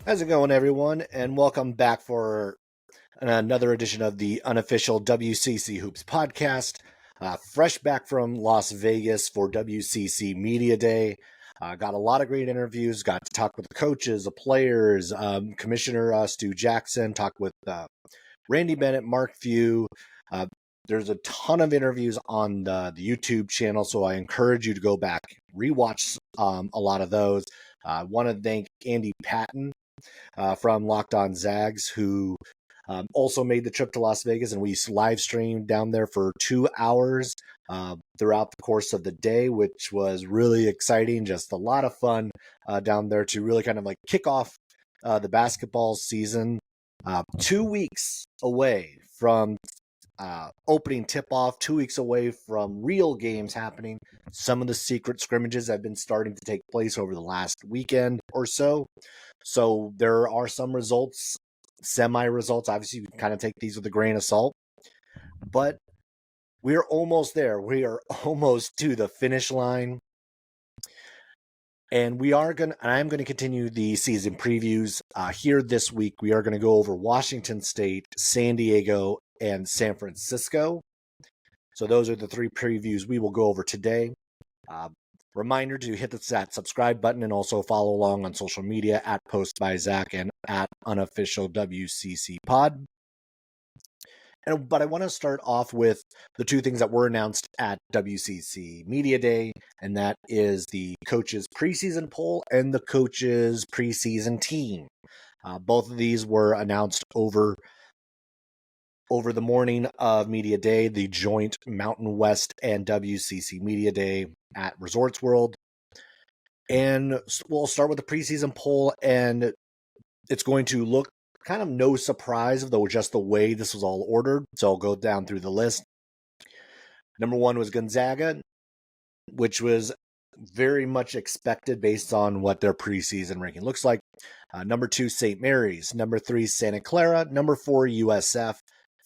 How's it going, everyone? And welcome back for another edition of the unofficial WCC Hoops podcast. Fresh back from Las Vegas for WCC Media Day. Got a lot of great interviews. Got to talk with the coaches, the players, Commissioner Stu Jackson. Talked with Randy Bennett, Mark Few. There's a ton of interviews on the YouTube channel, so I encourage you to go back, rewatch a lot of those. I want to thank Andy Patton from Locked On Zags, who also made the trip to Las Vegas, and we live streamed down there for 2 hours throughout the course of the day, which was really exciting. Just a lot of fun down there to really kind of like kick off the basketball season. 2 weeks away from opening tip-off, 2 weeks away from real games happening. Some of the secret scrimmages have been starting to take place over the last weekend or so. So there are some results, semi-results. Obviously, you can kind of take these with a grain of salt. But we're almost there. We are almost to the finish line. And I'm going to continue the season previews here this week. We are going to go over Washington State, San Diego, and San Francisco. So those are the three previews we will go over today. Reminder to hit that subscribe button and also follow along on social media at Post by Zach and at Unofficial WCC Pod. But I want to start off with the two things that were announced at WCC Media Day, and that is the coaches preseason poll and the coaches preseason team. Both of these were announced over the morning of Media Day, the joint Mountain West and WCC Media Day at Resorts World. And we'll start with the preseason poll, and it's going to look kind of no surprise, though, just the way this was all ordered. So I'll go down through the list. Number 1 was Gonzaga, which was very much expected based on what their preseason ranking looks like. Number 2, St. Mary's. Number 3, Santa Clara. Number 4, USF.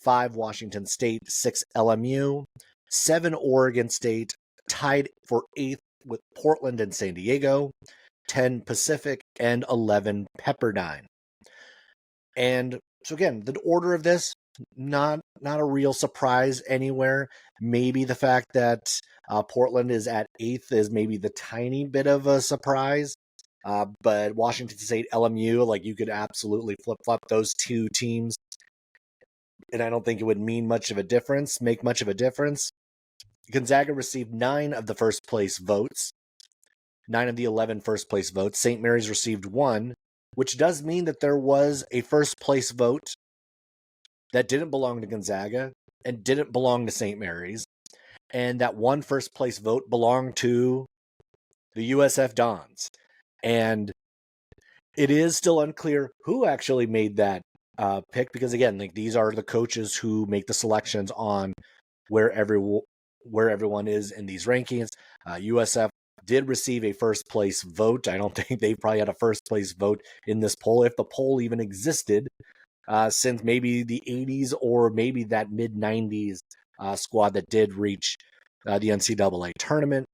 5, Washington State. 6, LMU. 7, Oregon State. Tied for 8th with Portland and San Diego. 10, Pacific. And 11, Pepperdine. And so again, the order of this, not a real surprise anywhere. Maybe the fact that Portland is at 8th is maybe the tiny bit of a surprise. But Washington State, LMU, like you could absolutely flip-flop those two teams. And I don't think it would make much of a difference. Gonzaga received 9 of the first place votes. 9 of the 11 first place votes. St. Mary's received 1. Which does mean that there was a first place vote that didn't belong to Gonzaga and didn't belong to St. Mary's. And that one first place vote belonged to the USF Dons. And it is still unclear who actually made that pick, because again, like these are the coaches who make the selections on where everyone is in these rankings. USF did receive a first place vote. I don't think they probably had a first place vote in this poll, if the poll even existed, since maybe the 80s or maybe that mid 90s squad that did reach the NCAA tournament.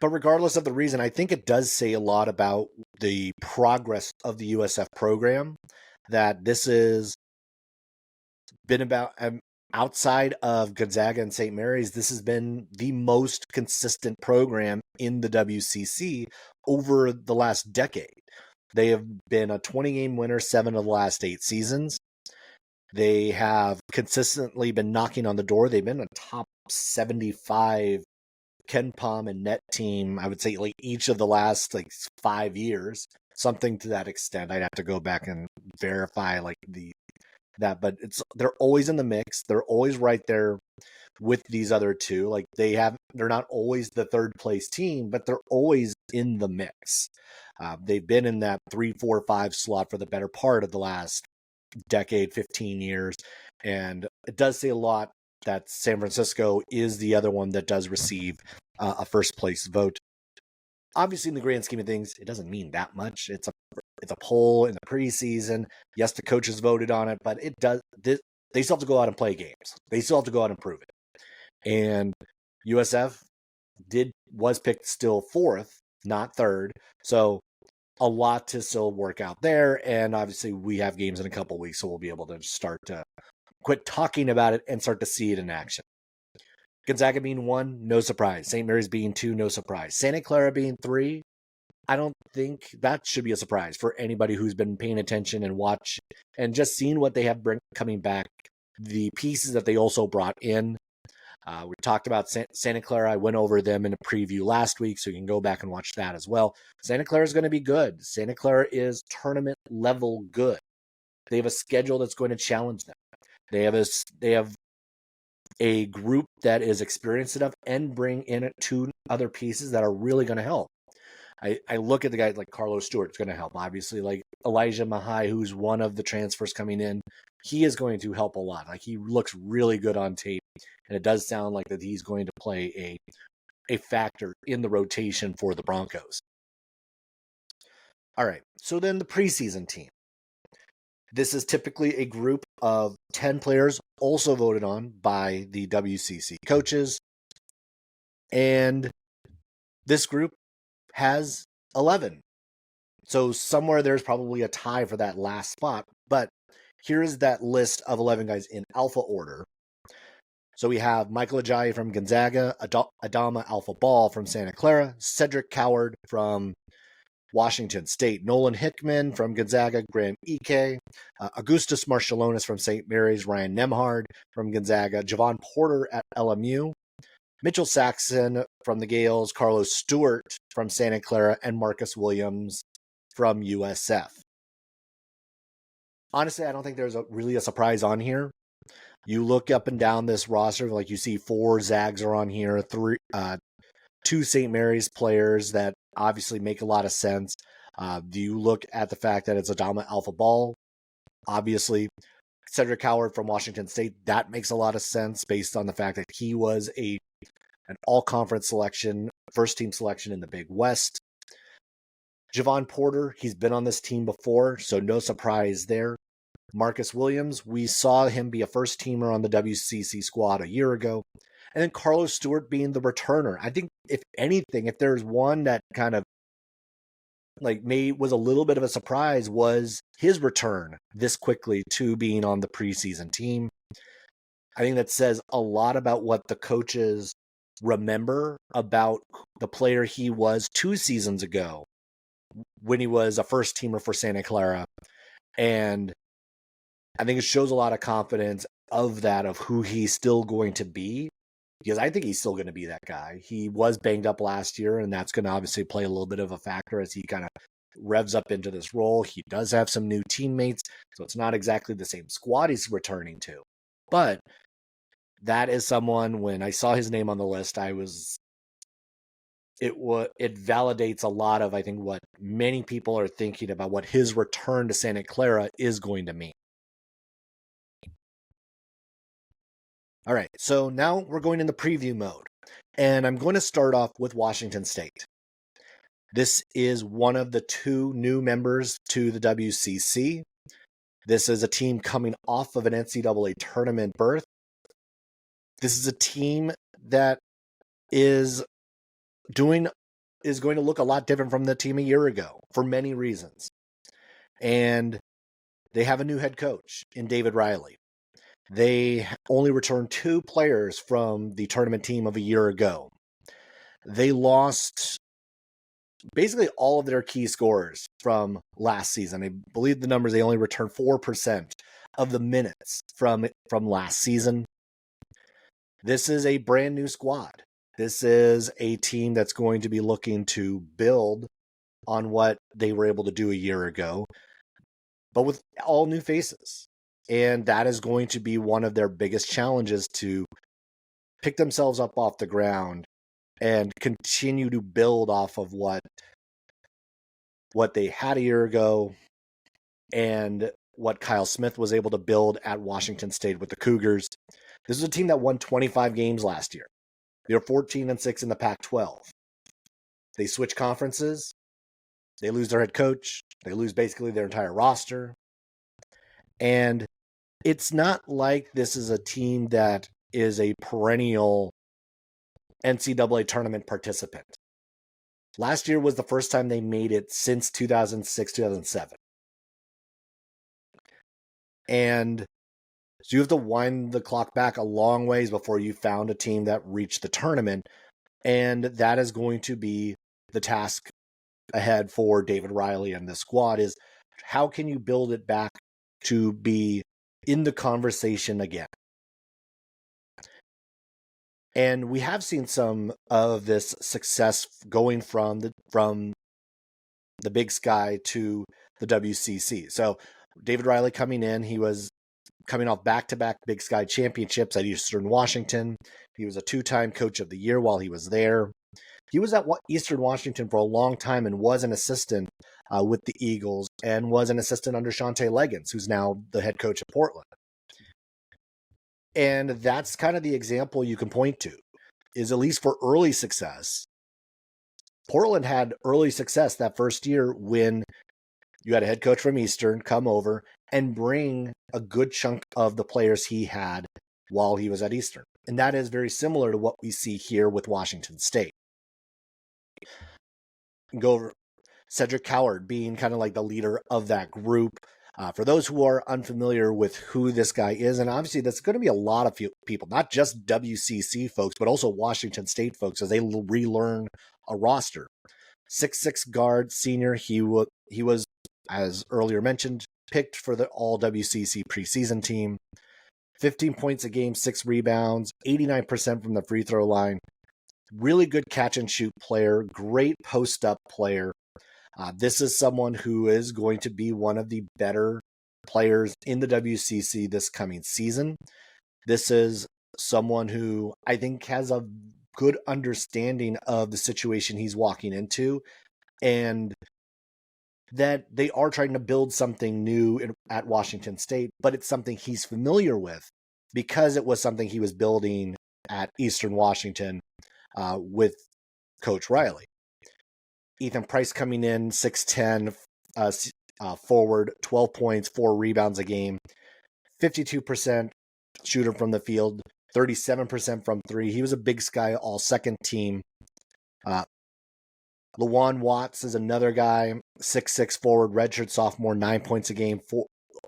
But regardless of the reason, I think it does say a lot about the progress of the USF program, that this has been about outside of Gonzaga and St. Mary's, this has been the most consistent program in the WCC over the last decade. They have been a 20-game winner 7 of the last 8 seasons. They have consistently been knocking on the door. They've been a top 75 Ken Pom and net team, I would say, like each of the last 5 years, something to that extent. I'd have to go back and verify but they're always in the mix. They're always right there with these other two. They're not always the third place team, but they're always in the mix. They've been in that 3, 4, 5 slot for the better part of the last decade, 15 years. And it does say a lot that San Francisco is the other one that does receive a first place vote. Obviously, in the grand scheme of things, it doesn't mean that much. It's a poll in the preseason. Yes, the coaches voted on it, but it does. They still have to go out and play games. They still have to go out and prove it. And USF was picked still 4th, not 3rd. So a lot to still work out there. And obviously we have games in a couple weeks, so we'll be able to start to quit talking about it and start to see it in action. Gonzaga being 1, no surprise. St. Mary's being 2, no surprise. Santa Clara being 3, I don't think that should be a surprise for anybody who's been paying attention and watch and just seeing what they have coming back, the pieces that they also brought in. We talked about Santa Clara. I went over them in a preview last week, so you can go back and watch that as well. Santa Clara is going to be good. Santa Clara is tournament level good. They have a schedule that's going to challenge them. They have a group that is experienced enough and bring in 2 other pieces that are really going to help. I look at the guys like Carlos Stewart's going to help. Obviously, like Elijah Mahai, who's one of the transfers coming in, he is going to help a lot. Like, he looks really good on tape, and it does sound like that he's going to play a factor in the rotation for the Broncos. All right, so then the preseason team. This is typically a group of 10 players, also voted on by the WCC coaches. And this group has 11. So somewhere there's probably a tie for that last spot. But here is that list of 11 guys in alpha order. So we have Michael Ajayi from Gonzaga, Adama Alpha Ball from Santa Clara, Cedric Coward from Washington State, Nolan Hickman from Gonzaga, Graham Ike, Augustus Marshallonis from St. Mary's, Ryan Nemhard from Gonzaga, Javon Porter at LMU, Mitchell Saxon from the Gales, Carlos Stewart from Santa Clara, and Marcus Williams from USF. Honestly, I don't think there's really a surprise on here. You look up and down this roster, like you see 4 Zags are on here, 2 St. Mary's players that obviously make a lot of sense. Do you look at the fact that it's Adama Alpha Ball? Obviously, Cedric Coward from Washington State, that makes a lot of sense based on the fact that he was an all-conference selection, first-team selection in the Big West. Javon Porter, he's been on this team before, so no surprise there. Marcus Williams, we saw him be a first-teamer on the WCC squad a year ago. And then Carlos Stewart being the returner. I think, if anything, if there's one that kind of was a little bit of a surprise, was his return this quickly to being on the preseason team. I think that says a lot about what the coaches remember about the player he was 2 seasons ago when he was a first teamer for Santa Clara. And I think it shows a lot of confidence of who he's still going to be. Because I think he's still going to be that guy. He was banged up last year, and that's going to obviously play a little bit of a factor as he kind of revs up into this role. He does have some new teammates, so it's not exactly the same squad he's returning to. But that is someone, when I saw his name on the list, it validates a lot of, I think, what many people are thinking about what his return to Santa Clara is going to mean. All right, so now we're going in the preview mode, and I'm going to start off with Washington State. This is one of the 2 new members to the WCC. This is a team coming off of an NCAA tournament berth. This is a team that is going to look a lot different from the team a year ago for many reasons. And they have a new head coach in David Riley. They only returned 2 players from the tournament team of a year ago. They lost basically all of their key scorers from last season. I believe the numbers, they only returned 4% of the minutes from last season. This is a brand new squad. This is a team that's going to be looking to build on what they were able to do a year ago, but with all new faces. And that is going to be one of their biggest challenges, to pick themselves up off the ground and continue to build off of what they had a year ago and what Kyle Smith was able to build at Washington State with the Cougars. This is a team that won 25 games last year. They're 14-6 in the Pac-12. They switch conferences. They lose their head coach. They lose basically their entire roster. And it's not like this is a team that is a perennial NCAA tournament participant. Last year was the first time they made it since 2006, 2007. And so you have to wind the clock back a long ways before you found a team that reached the tournament. And that is going to be the task ahead for David Riley and the squad, is how can you build it back to be in the conversation again? And we have seen some of this success going from the Big Sky to the WCC. So David Riley coming in, he was coming off back-to-back Big Sky championships at Eastern Washington. He was a 2-time Coach of the Year while he was there. He was at Eastern Washington for a long time and was an assistant with the Eagles and was an assistant under Shante Leggins, who's now the head coach of Portland. And that's kind of the example you can point to, is at least for early success. Portland had early success that first year when you had a head coach from Eastern come over and bring a good chunk of the players he had while he was at Eastern. And that is very similar to what we see here with Washington State. Go over Cedric Coward being kind of like the leader of that group. For those who are unfamiliar with who this guy is, and obviously that's going to be a lot of people, not just WCC folks, but also Washington State folks as they relearn a roster. 6'6" guard, senior. He was, as earlier mentioned, picked for the all WCC preseason team. 15 points a game, 6 rebounds, 89% from the free throw line. Really good catch and shoot player, great post up player. This is someone who is going to be one of the better players in the WCC this coming season. This is someone who I think has a good understanding of the situation he's walking into, and that they are trying to build something new at Washington State, but it's something he's familiar with because it was something he was building at Eastern Washington with Coach Riley. Ethan Price coming in, 6'10", forward, 12 points, 4 rebounds a game, 52% shooter from the field, 37% from 3. He was a Big Sky all-second team. Lawan Watts is another guy, 6'6" forward, redshirt sophomore, 9 points a game,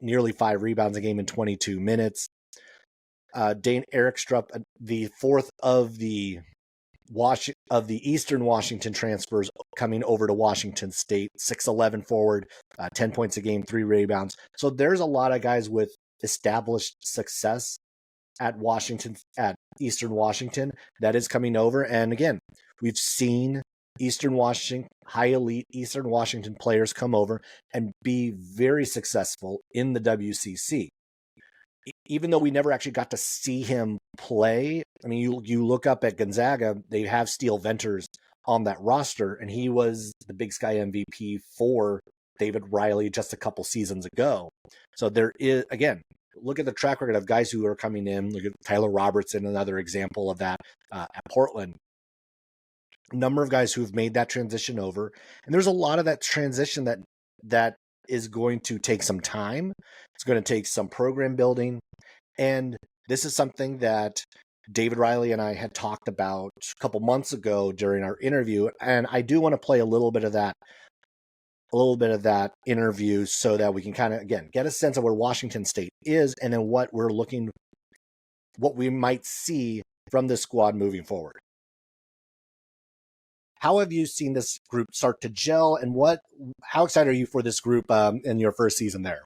nearly 5 rebounds a game in 22 minutes. Dane Erikstrup, the fourth of the Eastern Washington transfers coming over to Washington State, 6'11" forward, 10 points a game, 3 rebounds. So there's a lot of guys with established success at Eastern Washington that is coming over. And again, we've seen high elite Eastern Washington players come over and be very successful in the WCC. Even though we never actually got to see him play, I mean, you look up at Gonzaga, they have Steele Venters on that roster, and he was the Big Sky MVP for David Riley just a couple seasons ago. So there is, again, look at the track record of guys who are coming in. Look at Tyler Robertson, another example of that at Portland. A number of guys who've made that transition over. And there's a lot of that transition that is going to take some time. It's going to take some program building. And this is something that David Riley and I had talked about a couple months ago during our interview. And I do want to play a little bit of that interview so that we can kind of, again, get a sense of where Washington State is and then what we might see from this squad moving forward. How have you seen this group start to gel, and how excited are you for this group in your first season there?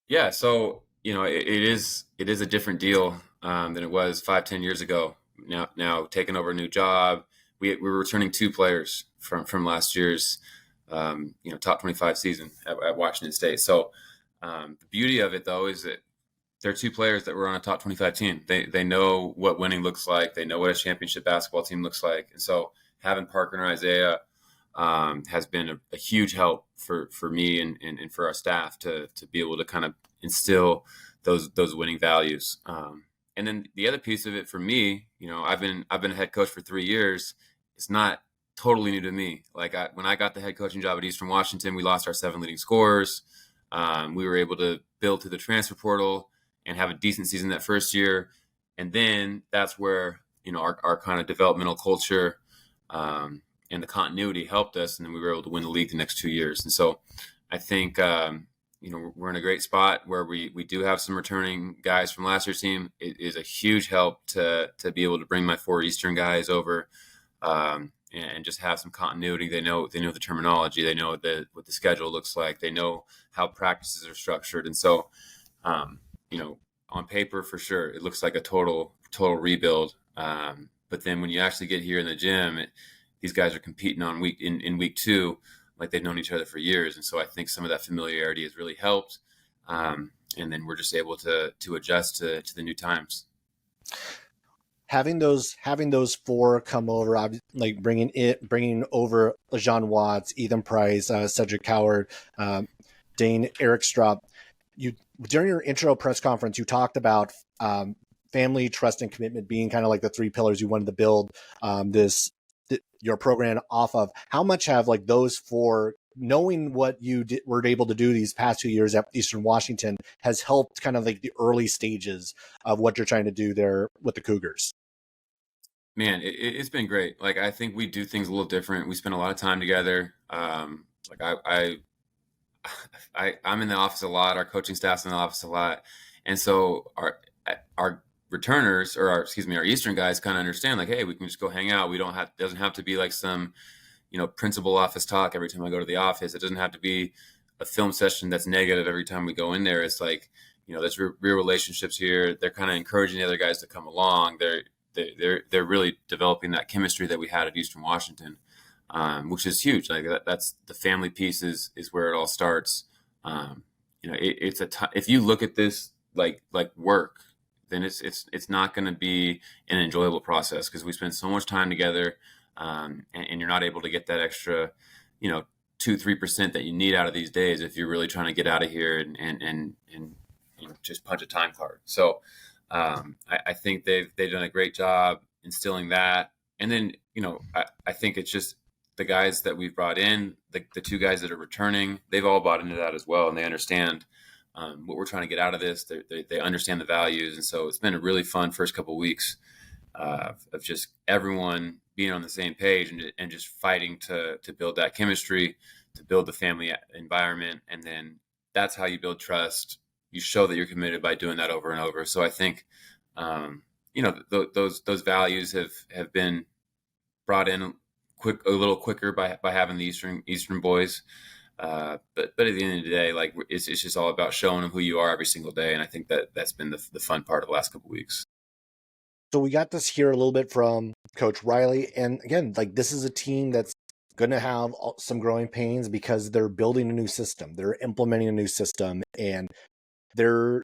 Yeah, so it is a different deal than it was 5-10 years ago. Now taking over a new job, we were returning 2 players from last year's top 25 season at Washington State. So the beauty of it though is that they're 2 players that were on a top 25 team. They know what winning looks like. They know what a championship basketball team looks like, and so having Parker and Isaiah has been a huge help for me and for our staff to be able to kind of instill those winning values. And then the other piece of it for me, I've been a head coach for 3 years. It's not totally new to me. Like when I got the head coaching job at Eastern Washington, we lost our 7 leading scorers. We were able to build through the transfer portal and have a decent season that first year. And then that's where, our kind of developmental culture and the continuity helped us, and then we were able to win the league the next 2 years. And so I think we're in a great spot where we do have some returning guys from last year's team. It is a huge help to be able to bring my 4 Eastern guys over, and just have some continuity. They know the terminology. They know what the schedule looks like. They know how practices are structured. And so, on paper, for sure, it looks like a total rebuild. But then when you actually get here in the gym, these guys are competing in week 2, like they've known each other for years. And so I think some of that familiarity has really helped. And then we're just able to adjust to the new times. Having those 4 come over, like bringing over LeJean Watts, Ethan Price, Cedric Howard, Dane Erickstrop. You, during your intro press conference, you talked about family, trust, and commitment being kind of like the 3 pillars you wanted to build your program off of. How much have like those 4, knowing what you were able to do these past 2 years at Eastern Washington, has helped kind of like the early stages of what you're trying to do there with the Cougars? Man, it's been great. Like, I think we do things a little different. We spend a lot of time together. Like I'm in the office a lot. Our coaching staff's in the office a lot. And so our returners, or our Eastern guys, kind of understand, like, hey, we can just go hang out. Doesn't have to be like some, principal office talk every time I go to the office. It doesn't have to be a film session that's negative every time we go in there. It's like, there's real relationships here. They're kind of encouraging the other guys to come along. They're really developing that chemistry that we had at Eastern Washington, which is huge. Like that's the family piece is where it all starts. If you look at this like work, then it's not going to be an enjoyable process, because we spend so much time together, and you're not able to get that extra, 2-3% that you need out of these days if you're really trying to get out of here and just punch a time card. So I think they've done a great job instilling that. And then, I think it's just the guys that we've brought in, the 2 guys that are returning, they've all bought into that as well. And they understand what we're trying to get out of this. They understand the values. And so it's been a really fun first couple of weeks of just everyone being on the same page and just fighting to build that chemistry, to build the family environment. And then that's how you build trust. You show that you're committed by doing that over and over. So I think, those values have been brought in a little quicker by having the Eastern boys. But at the end of the day, like it's just all about showing them who you are every single day. And I think that's been the fun part of the last couple of weeks. So we got to hear a little bit from Coach Riley. And again, like this is a team that's going to have some growing pains because they're building a new system. They're implementing a new system, and they're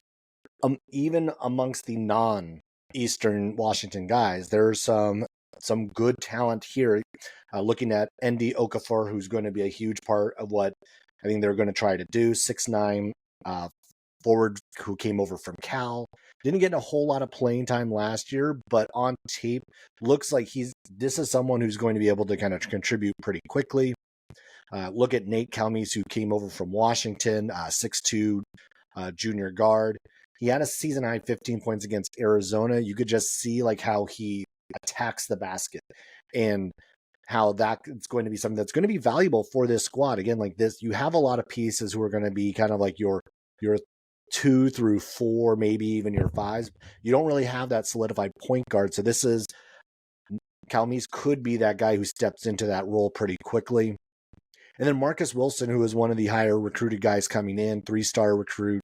even amongst the non-Eastern Washington guys, there's some good talent here. Looking at Ndie Okafor, who's going to be a huge part of what I think they're going to try to do. 6'9", forward who came over from Cal. Didn't get a whole lot of playing time last year, but on tape looks like this is someone who's going to be able to kind of contribute pretty quickly. Look at Nate Calmes, who came over from Washington, 6'2", junior guard. He had a season high 15 points against Arizona. You could just see like how he attacks the basket, and how that it's going to be something that's going to be valuable for this squad. Again, like this, you have a lot of pieces who are going to be kind of like your 2 through 4, maybe even your 5s. You don't really have that solidified point guard. So this is, Calmes could be that guy who steps into that role pretty quickly. And then Marcus Wilson, who is one of the higher recruited guys coming in, 3-star recruit,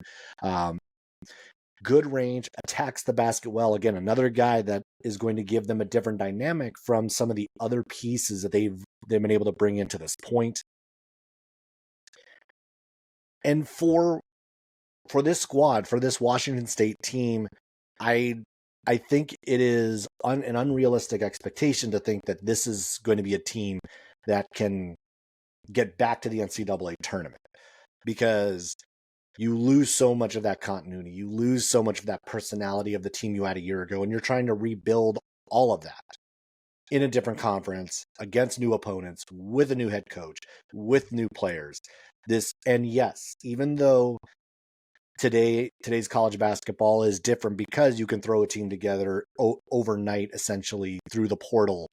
good range, attacks the basket well. Again, another guy that is going to give them a different dynamic from some of the other pieces that they've been able to bring into this point. And for this squad, for this Washington State team, I think it is an unrealistic expectation to think that this is going to be a team that can get back to the NCAA tournament, because you lose so much of that continuity. You lose so much of that personality of the team you had a year ago, and you're trying to rebuild all of that in a different conference against new opponents, with a new head coach, with new players. And yes, even though today's college basketball is different because you can throw a team together overnight, essentially through the portal,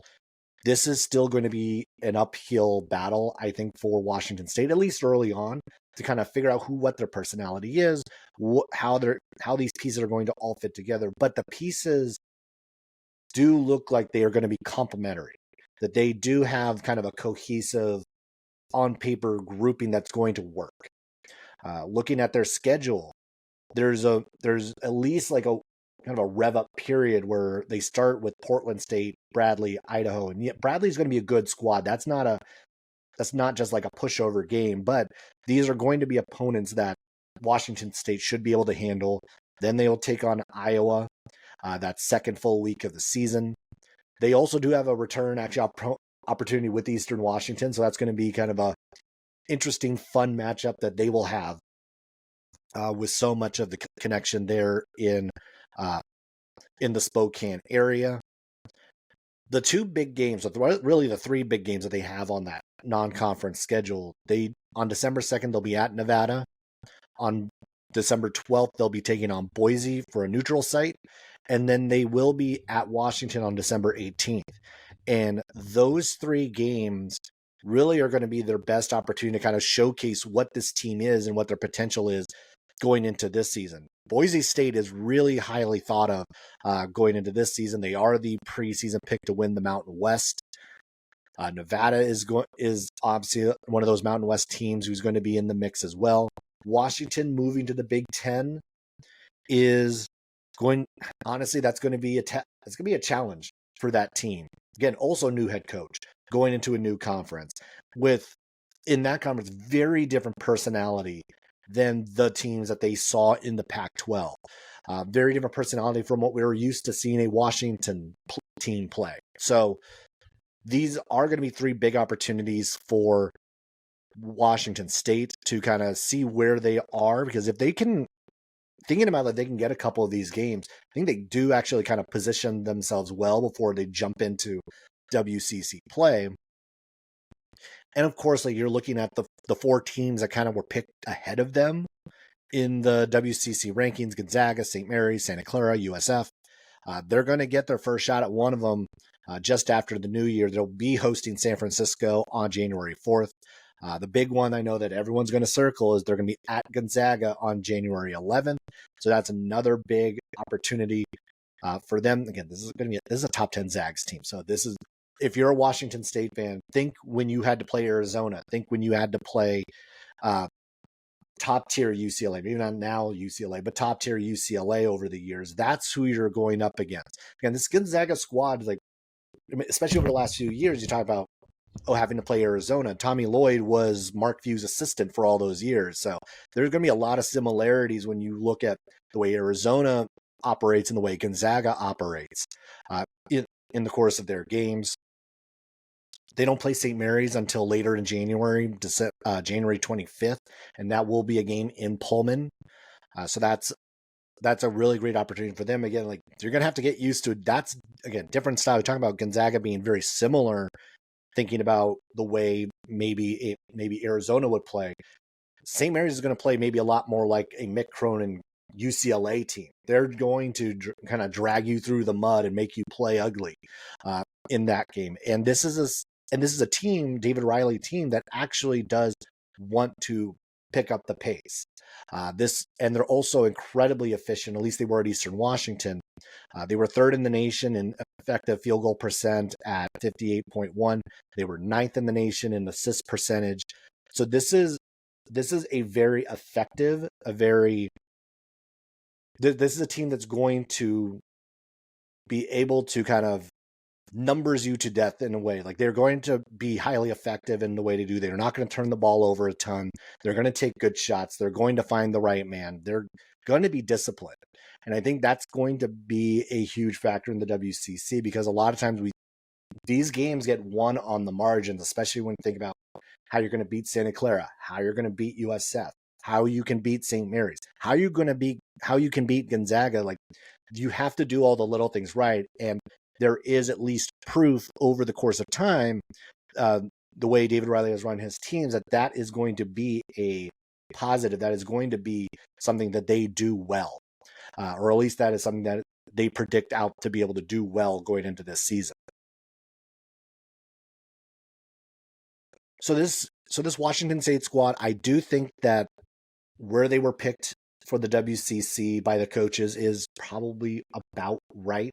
this is still going to be an uphill battle, I think, for Washington State, at least early on, to kind of figure out what their personality is, how these pieces are going to all fit together. But the pieces do look like they are going to be complementary, that they do have kind of a cohesive, on paper grouping that's going to work. Looking at their schedule, there's at least like a kind of a rev up period where they start with Portland State, Bradley, Idaho, and yet Bradley's going to be a good squad. That's not just like a pushover game, but these are going to be opponents that Washington State should be able to handle. Then they will take on Iowa, that second full week of the season. They also do have a return opportunity with Eastern Washington, so that's going to be kind of a interesting, fun matchup that they will have with so much of the connection there in the Spokane area. The two big games, really the three big games that they have on that non-conference schedule, on December 2nd, they'll be at Nevada. On December 12th, they'll be taking on Boise for a neutral site. And then they will be at Washington on December 18th. And those three games really are going to be their best opportunity to kind of showcase what this team is and what their potential is going into this season. Boise State is really highly thought of going into this season. They are the preseason pick to win the Mountain West. Nevada is obviously one of those Mountain West teams who's going to be in the mix as well. Washington moving to the Big Ten is going. Honestly, that's going to be a challenge for that team. Again, also new head coach going into a new conference with, in that conference, very different personality than the teams that they saw in the Pac-12. Very different personality from what we were used to seeing a Washington team play. So these are going to be three big opportunities for Washington State to kind of see where they are, because if they can, thinking about that, they can get a couple of these games, I think they do actually kind of position themselves well before they jump into WCC play. And of course, like, you're looking at the four teams that kind of were picked ahead of them in the WCC rankings: Gonzaga, St. Mary's, Santa Clara, USF. They're going to get their first shot at one of them just after the new year. They'll be hosting San Francisco on January 4th. The big one I know that everyone's going to circle is they're going to be at Gonzaga on January 11th. So that's another big opportunity for them. Again, this is a top 10 Zags team. So this is, if you're a Washington State fan, think when you had to play Arizona, think when you had to play top tier UCLA, maybe not now UCLA, but top tier UCLA over the years. That's who you're going up against. Again, this Gonzaga squad, like, especially over the last few years, you talk about having to play Arizona. Tommy Lloyd was Mark Few's assistant for all those years. So there's going to be a lot of similarities when you look at the way Arizona operates and the way Gonzaga operates in the course of their games. They don't play St. Mary's until later in January, January 25th, and that will be a game in Pullman. So that's a really great opportunity for them. Again, like, you're going to have to get used to it. That's, again, different style. We're talking about Gonzaga being very similar, thinking about the way maybe Arizona would play. St. Mary's is going to play maybe a lot more like a Mick Cronin UCLA team. They're going to kind of drag you through the mud and make you play ugly in that game. And this is a team, David Riley team, that actually does want to pick up the pace. And they're also incredibly efficient. At least they were at Eastern Washington. They were third in the nation in effective field goal percent at 58.1. They were ninth in the nation in assist percentage. So this is a very effective, this is a team that's going to be able to kind of numbers you to death in a way. Like, they're going to be highly effective in the way to do. They're not going to turn the ball over a ton. They're going to take good shots. They're going to find the right man. They're going to be disciplined. And I think that's going to be a huge factor in the WCC, because a lot of times these games get won on the margins, especially when you think about how you're going to beat Santa Clara, how you're going to beat USF, how you can beat St. Mary's, how you can beat Gonzaga. Like, you have to do all the little things right. And there is at least proof over the course of time, the way David Riley has run his teams, that is going to be a positive. That is going to be something that they do well, or at least that is something that they predict out to be able to do well going into this season. So this Washington State squad, I do think that where they were picked for the WCC by the coaches is probably about right.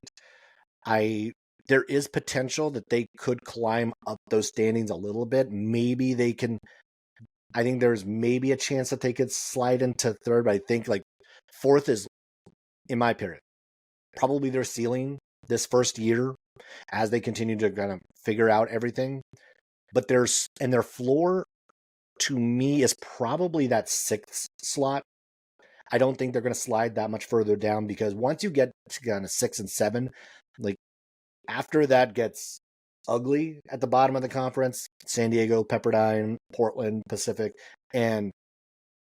There is potential that they could climb up those standings a little bit. Maybe they can. I think there's maybe a chance that they could slide into third, but I think like fourth is, in my opinion, probably their ceiling this first year as they continue to kind of figure out everything. But their floor to me is probably that sixth slot. I don't think they're going to slide that much further down because once you get to kind of 6 and 7, like after that gets ugly at the bottom of the conference, San Diego, Pepperdine, Portland, Pacific, and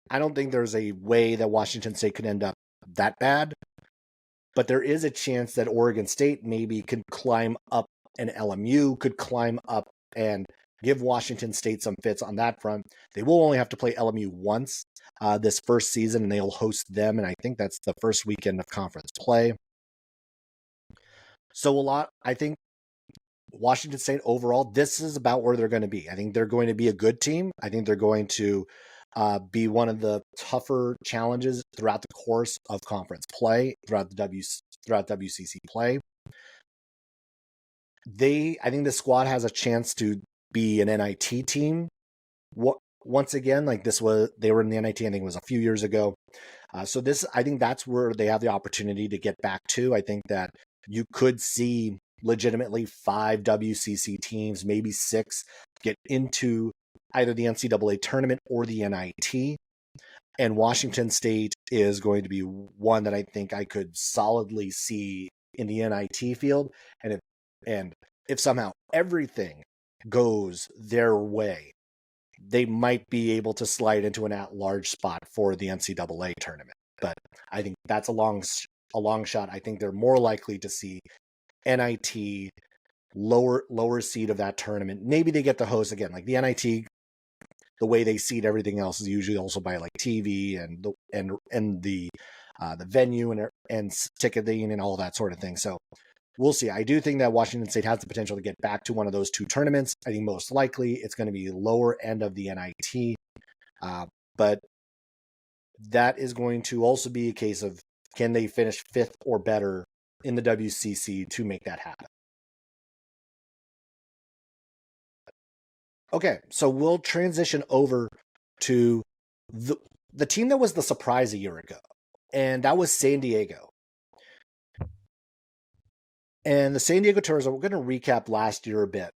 I don't think there's a way that Washington State could end up that bad. But there is a chance that Oregon State maybe could climb up, and LMU could climb up and give Washington State some fits on that front. They will only have to play LMU once this first season, and they'll host them, and I think that's the first weekend of conference play. So I think Washington State overall, this is about where they're going to be. I think they're going to be a good team. I think they're going to be one of the tougher challenges throughout the course of conference play, throughout WCC play. I think the squad has a chance to be an NIT team. Once again, like they were in the NIT, I think it was a few years ago. So I think that's where they have the opportunity to get back to. I think that you could see legitimately 5 WCC teams, maybe 6, get into either the NCAA tournament or the NIT. And Washington State is going to be one that I think I could solidly see in the NIT field. And if somehow everything goes their way, they might be able to slide into an at-large spot for the NCAA tournament. But I think that's a long shot. I think they're more likely to see NIT, lower seed of that tournament. Maybe they get the host again. Like the NIT, the way they seed everything else is usually also by like TV and the venue and ticketing and all that sort of thing. So we'll see. I do think that Washington State has the potential to get back to one of those 2 tournaments. I think most likely it's going to be lower end of the NIT. But that is going to also be a case of, can they finish 5th or better in the WCC to make that happen? Okay, so we'll transition over to the team that was the surprise a year ago, and that was San Diego. And the San Diego Tourists, we're going to recap last year a bit.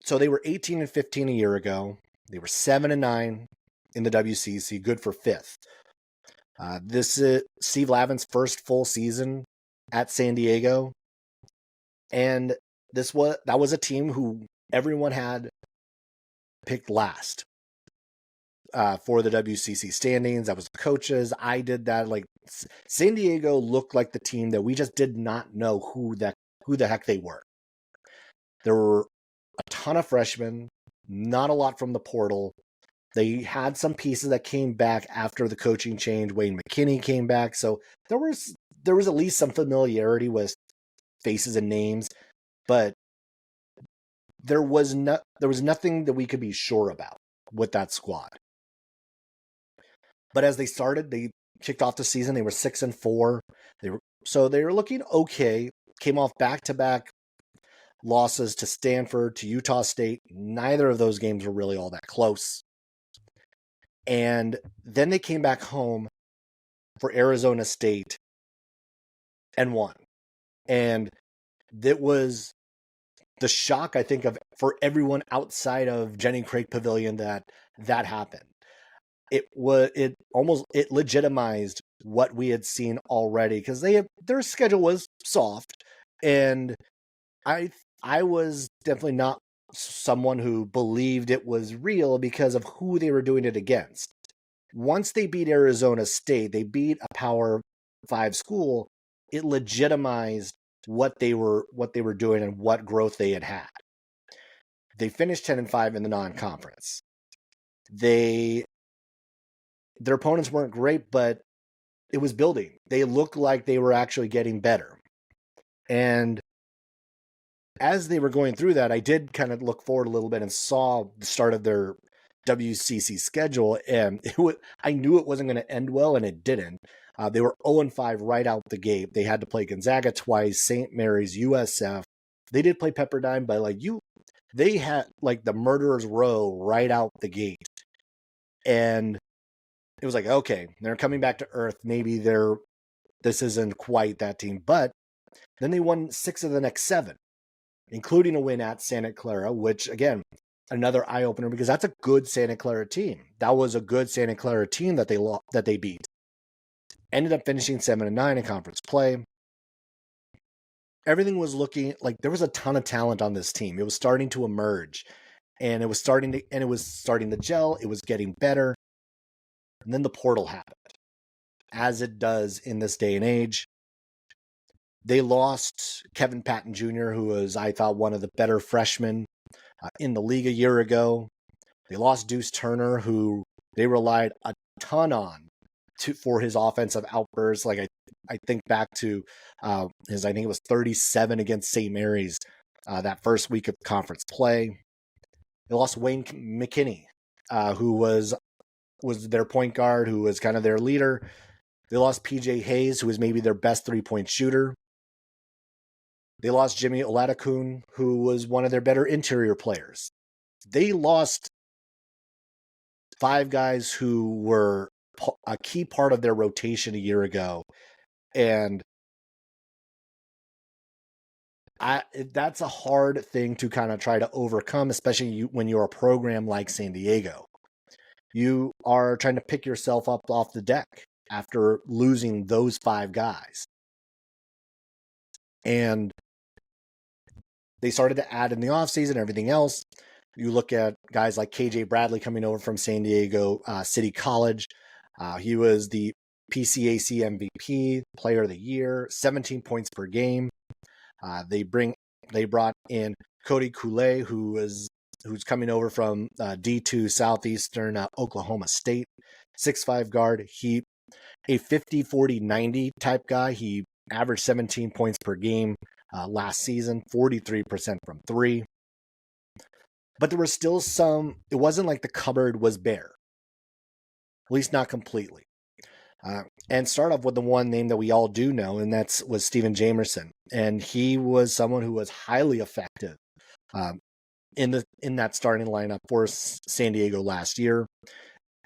So they were 18 and 15 a year ago. They were 7 and 9 in the WCC, good for 5th. This is Steve Lavin's first full season at San Diego. And that was a team who everyone had picked last for the WCC standings. That was the coaches. I did that. Like San Diego looked like the team that we just did not know who the heck they were. There were a ton of freshmen, not a lot from the portal. They had some pieces that came back after the coaching change. Wayne McKinney came back, so there was at least some familiarity with faces and names, but there was nothing that we could be sure about with that squad. But as they kicked off the season, they were 6 and 4. They were looking okay. Came off back-to-back losses to Stanford, to Utah State. Neither of those games were really all that close. And then they came back home for Arizona State and won. And that was the shock, I think, for everyone outside of Jenny Craig Pavilion that happened. It legitimized what we had seen already, because their schedule was soft, and I was definitely not someone who believed it was real because of who they were doing it against. Once they beat Arizona State, they beat a Power 5 school, it legitimized what they were doing and what growth they had. They finished 10 and 5 in the non-conference. Their opponents weren't great, but it was building. They looked like they were actually getting better. And as they were going through that, I did kind of look forward a little bit and saw the start of their WCC schedule, and I knew it wasn't going to end well, and it didn't. They were 0-5 right out the gate. They had to play Gonzaga twice, St. Mary's, USF. They did play Pepperdine, but they had like the murderer's row right out the gate. And it was like, okay, they're coming back to earth. Maybe this isn't quite that team. But then they won 6 of the next 7, including a win at Santa Clara, which, again, another eye-opener because that's a good Santa Clara team. That was a good Santa Clara team that they beat. Ended up finishing 7-9 in conference play. Everything was looking like there was a ton of talent on this team. It was starting to emerge, and it was starting to gel. It was getting better. And then the portal happened, as it does in this day and age. They lost Kevin Patton Jr., who was, I thought, one of the better freshmen in the league a year ago. They lost Deuce Turner, who they relied a ton on for his offensive outbursts. Like I think back to I think it was 37 against St. Mary's that first week of conference play. They lost Wayne McKinney, who was their point guard, who was kind of their leader. They lost PJ Hayes, who was maybe their best 3-point shooter. They lost Jimmy Oladokun, who was one of their better interior players. They lost 5 guys who were a key part of their rotation a year ago. And that's a hard thing to kind of try to overcome, especially when you're a program like San Diego. You are trying to pick yourself up off the deck after losing those 5 guys. And they started to add in the offseason, everything else. You look at guys like KJ Bradley coming over from San Diego City College. He was the PCAC MVP, Player of the Year, 17 points per game. They brought in Cody Koule, who's coming over from D2 Southeastern Oklahoma State, 6'5" guard. He a 50-40-90 type guy. He averaged 17 points per game last season, 43% from 3. But there was still it wasn't like the cupboard was bare, at least not completely. And start off with the one name that we all do know, and was Steven Jamerson. And he was someone who was highly effective in that starting lineup for San Diego last year.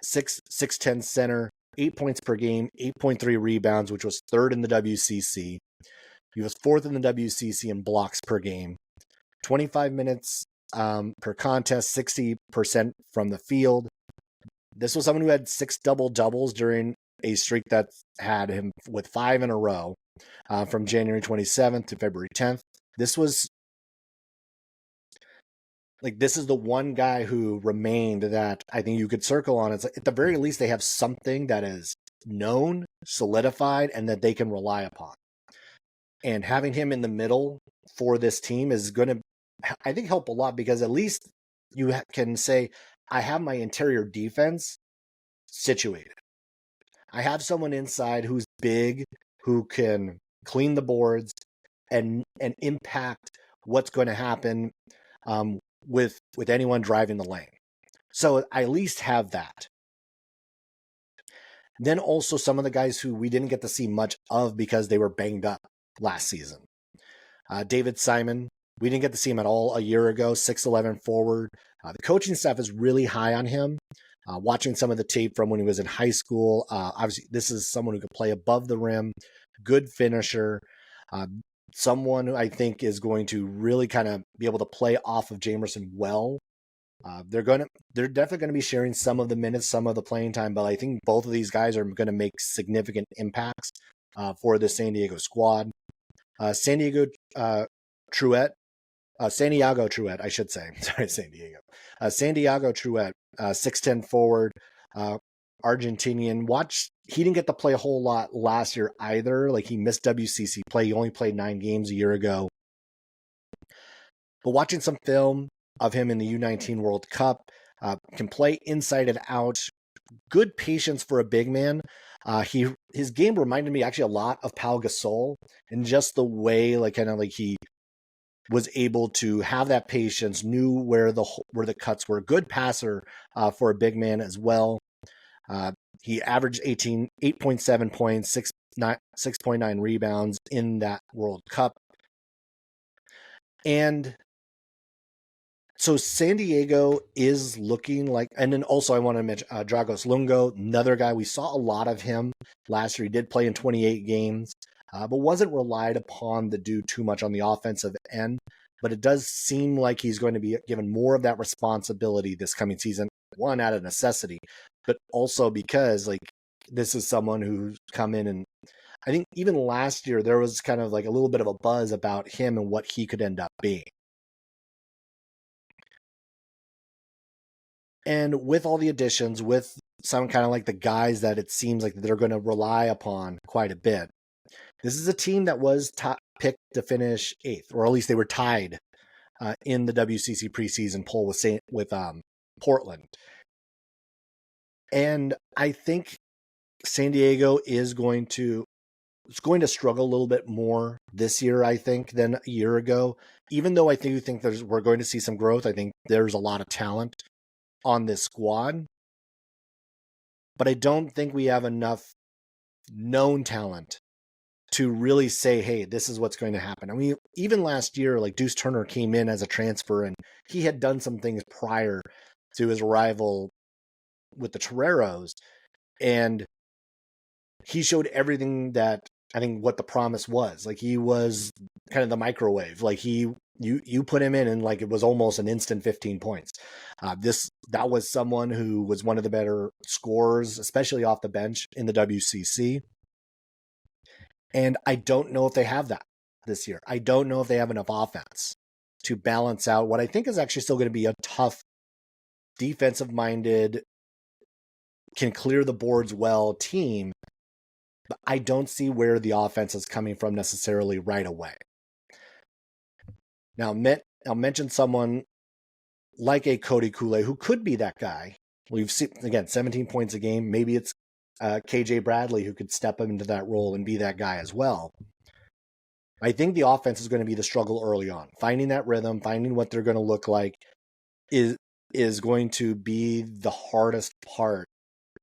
6'10" center, 8 points per game, 8.3 rebounds, which was 3rd in the WCC. He was 4th in the WCC in blocks per game. 25 minutes per contest, 60% from the field. This was someone who had 6 double-doubles during a streak that had him with 5 in a row from January 27th to February 10th. This is the one guy who remained that I think you could circle on. It's at the very least they have something that is known, solidified, and that they can rely upon. And having him in the middle for this team is going to, I think, help a lot, because at least you can say, I have my interior defense situated. I have someone inside who's big, who can clean the boards and impact what's going to happen with anyone driving the lane. So I at least have that. Then also some of the guys who we didn't get to see much of because they were banged up last season. David Simon, we didn't get to see him at all a year ago, 6'11" forward. The coaching staff is really high on him. Watching some of the tape from when he was in high school, obviously this is someone who can play above the rim, good finisher, someone who I think is going to really kind of be able to play off of Jamerson well. They're definitely going to be sharing some of the minutes, some of the playing time, but I think both of these guys are going to make significant impacts for the San Diego squad. Santiago Truett, I should say. Sorry, San Diego. Santiago Truett, 6'10" forward, Argentinian. He didn't get to play a whole lot last year either. Like, he missed WCC play. He only played 9 games a year ago. But watching some film of him in the U19 World Cup, can play inside and out. Good patience for a big man. His game reminded me actually a lot of Pau Gasol, and just the way, was able to have that patience, knew where the cuts were. Good passer for a big man as well. He averaged 8.7 points, 6.9 rebounds in that World Cup. And so San Diego is looking like, and then also I want to mention Dragos Lungo, another guy. We saw a lot of him last year. He did play in 28 games, but wasn't relied upon to do too much on the offensive end. But it does seem like he's going to be given more of that responsibility this coming season. One, out of necessity, but also because like this is someone who's come in, and I think even last year there was kind of like a little bit of a buzz about him and what he could end up being. And with all the additions, with some kind of like the guys that it seems like they're going to rely upon quite a bit, this is a team that was picked to finish 8th, or at least they were tied in the WCC preseason poll with Portland. And I think San Diego is going to struggle a little bit more this year, I think, than a year ago. Even though I do think we're going to see some growth, I think there's a lot of talent on this squad, but I don't think we have enough known talent to really say, hey, this is what's going to happen. I mean, even last year, like Deuce Turner came in as a transfer, and he had done some things prior to his arrival with the Toreros, and he showed everything that I think what the promise was. Like he was kind of the microwave. Like you put him in and like it was almost an instant 15 points. That was someone who was one of the better scorers, especially off the bench in the WCC. And I don't know if they have that this year. I don't know if they have enough offense to balance out what I think is actually still going to be a tough, defensive-minded, can clear the boards well team. But I don't see where the offense is coming from necessarily right away. Now, I'll mention someone like a Cody Kool-Aid who could be that guy. We've seen, again, 17 points a game. Maybe it's KJ Bradley who could step up into that role and be that guy as well. I think the offense is going to be the struggle early on. Finding that rhythm, finding what they're going to look like is going to be the hardest part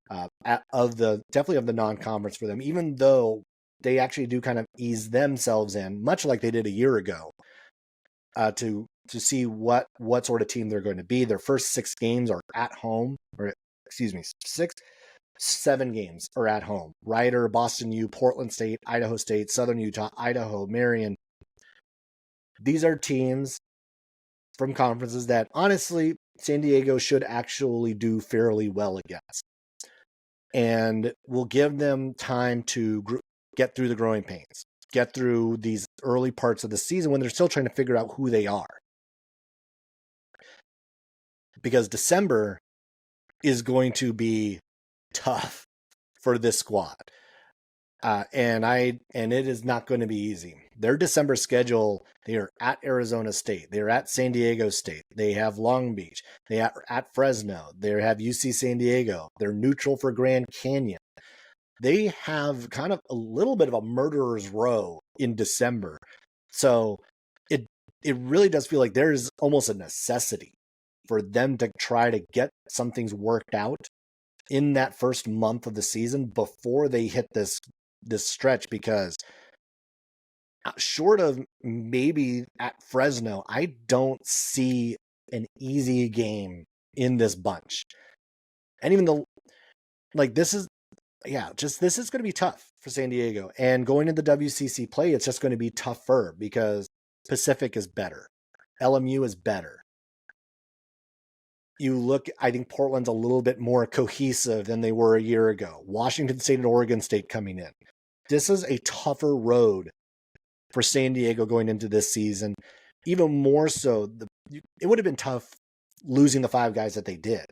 definitely of the non-conference for them, even though they actually do kind of ease themselves in, much like they did a year ago, to see what sort of team they're going to be. Their first 6 games are at home, or excuse me, 7 games are at home. Rider, Boston U, Portland State, Idaho State, Southern Utah, Idaho, Marion. These are teams from conferences that honestly San Diego should actually do fairly well against. And we'll give them time to get through the growing pains, get through these early parts of the season when they're still trying to figure out who they are. Because December is going to be tough for this squad. And it is not going to be easy. Their December schedule, they are at Arizona State. They're at San Diego State. They have Long Beach. They are at Fresno. They have UC San Diego. They're neutral for Grand Canyon. They have kind of a little bit of a murderer's row in December. So it really does feel like there is almost a necessity for them to try to get some things worked out in that first month of the season before they hit this stretch, because short of maybe at Fresno, I don't see an easy game in this bunch. And even though, like, this is going to be tough for San Diego. And going into the WCC play, it's just going to be tougher because Pacific is better. LMU is better. I think Portland's a little bit more cohesive than they were a year ago. Washington State and Oregon State coming in. This is a tougher road for San Diego going into this season. Even more so, it would have been tough losing the 5 guys that they did.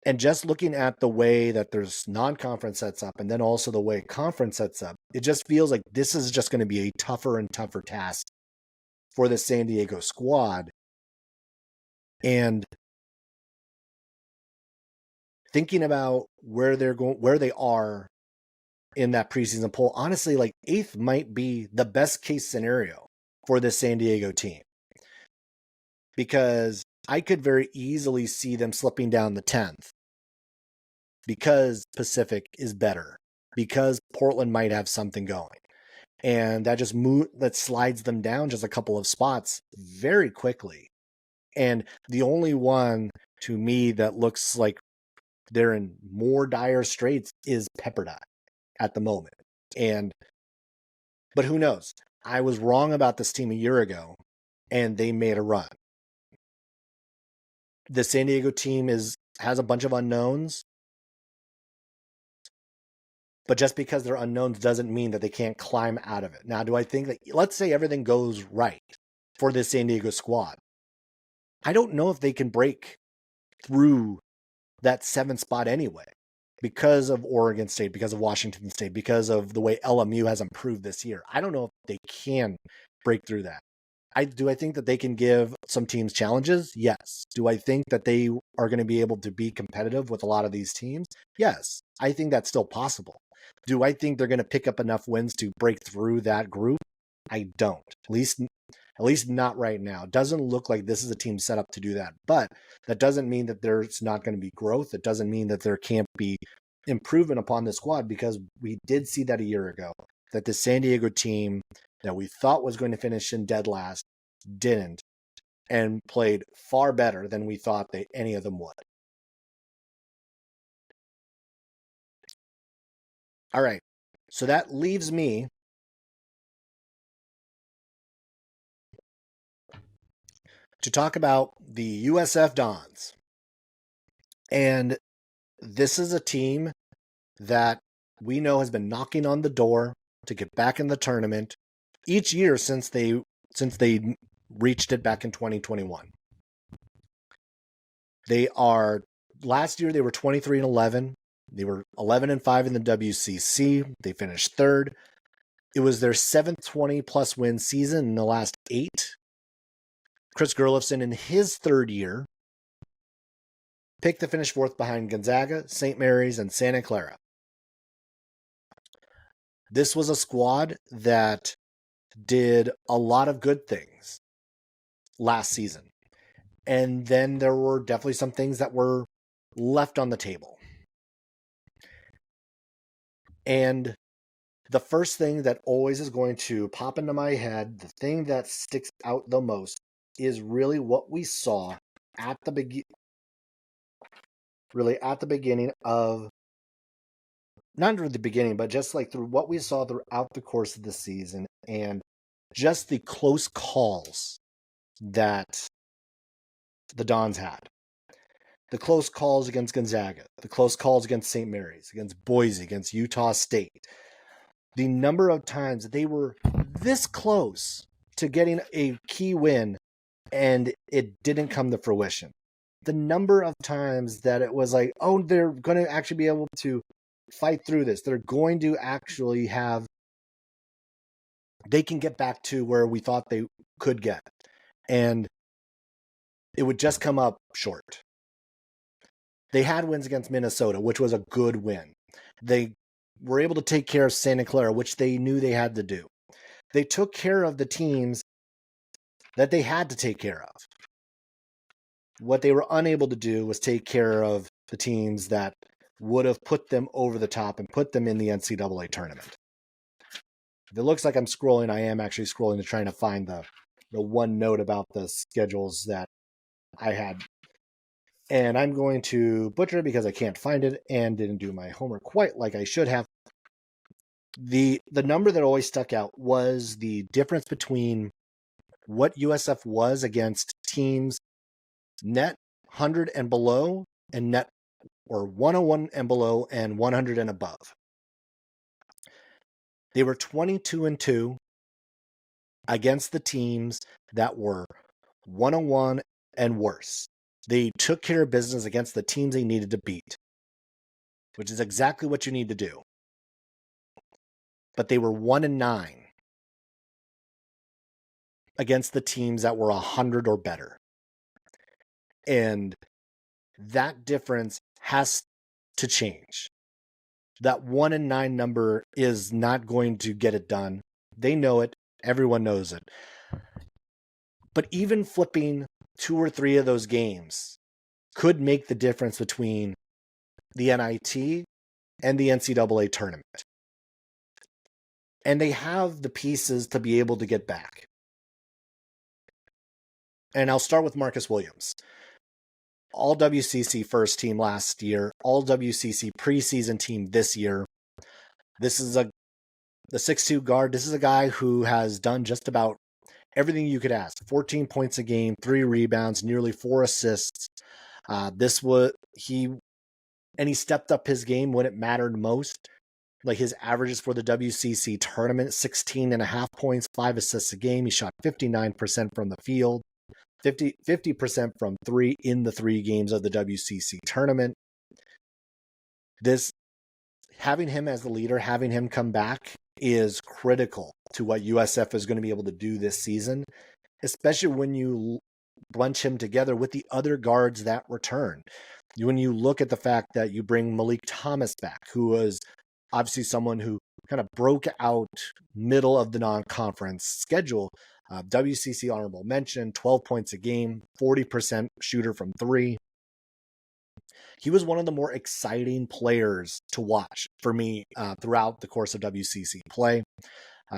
And just looking at the way that there's non-conference sets up and then also the way conference sets up, it just feels like this is just going to be a tougher and tougher task for the San Diego squad. And thinking about where they are in that preseason poll, honestly, like 8th might be the best case scenario for this San Diego team, because I could very easily see them slipping down the 10th because Pacific is better, because Portland might have something going. And that just that slides them down just a couple of spots very quickly. And the only one to me that looks like they're in more dire straits is Pepperdine at the moment. But who knows? I was wrong about this team a year ago, and they made a run. The San Diego team has a bunch of unknowns, but just because they're unknowns doesn't mean that they can't climb out of it. Now, do I think that, let's say everything goes right for this San Diego squad, I don't know if they can break through that 7th spot anyway, because of Oregon State, because of Washington State, because of the way LMU has improved this year. I don't know if they can break through that. Do I think that they can give some teams challenges? Yes. Do I think that they are going to be able to be competitive with a lot of these teams? Yes. I think that's still possible. Do I think they're going to pick up enough wins to break through that group? I don't. At least not right now. It doesn't look like this is a team set up to do that. But that doesn't mean that there's not going to be growth. It doesn't mean that there can't be improvement upon the squad, because we did see that a year ago, that the San Diego team that we thought was going to finish in dead last didn't, and played far better than we thought any of them would. All right, so that leaves me to talk about the USF Dons. And this is a team that we know has been knocking on the door to get back in the tournament each year since they reached it back in 2021. Last year they were 23-11. They were 11-5 in the WCC. They finished 3rd. It was their 7th 20-plus win season in the last 8. Chris Gerlofson, in his 3rd year, picked to finish 4th behind Gonzaga, St. Mary's, and Santa Clara. This was a squad that did a lot of good things last season. And then there were definitely some things that were left on the table. And the first thing that always is going to pop into my head, the thing that sticks out the most, is really what we saw at the beginning of, not really the beginning, but just like through what we saw throughout the course of the season, and just the close calls that the Dons had. The close calls against Gonzaga, the close calls against St. Mary's, against Boise, against Utah State. The number of times they were this close to getting a key win and it didn't come to fruition. The number of times that it was like, oh, they're going to actually be able to fight through this. They're going to actually they can get back to where we thought they could get. And it would just come up short. They had wins against Minnesota, which was a good win. They were able to take care of Santa Clara, which they knew they had to do. They took care of the teams that they had to take care of. What they were unable to do was take care of the teams that would have put them over the top and put them in the NCAA tournament. If it looks like I'm scrolling, I am actually scrolling to trying to find the one note about the schedules that I had. And I'm going to butcher it because I can't find it and didn't do my homework quite like I should have. The number that always stuck out was the difference between what USF was against teams net 100 and below, and net or 101 and below and 100 and above. They were 22-2 against the teams that were 101 and worse. They took care of business against the teams they needed to beat, which is exactly what you need to do. But they were 1-9 against the teams that were 100 or better. And that difference has to change. That 1-9 number is not going to get it done. They know it. Everyone knows it. But even flipping 2 or 3 of those games could make the difference between the NIT and the NCAA tournament. And they have the pieces to be able to get back. And I'll start with Marcus Williams. All WCC first team last year, all WCC preseason team this year. This is the 6'2" guard. This is a guy who has done just about everything you could ask. 14 points a game, 3 rebounds, nearly 4 assists. He stepped up his game when it mattered most. Like his averages for the WCC tournament, 16.5 points, 5 assists a game. He shot 59% from the field, 50% from 3 in the 3 games of the WCC tournament. Having him as the leader, having him come back is critical to what USF is going to be able to do this season, especially when you bunch him together with the other guards that return. When you look at the fact that you bring Malik Thomas back, who was obviously someone who kind of broke out middle of the non-conference schedule, WCC honorable mention, 12 points a game, 40% shooter from 3. He was one of the more exciting players to watch for me throughout the course of WCC play.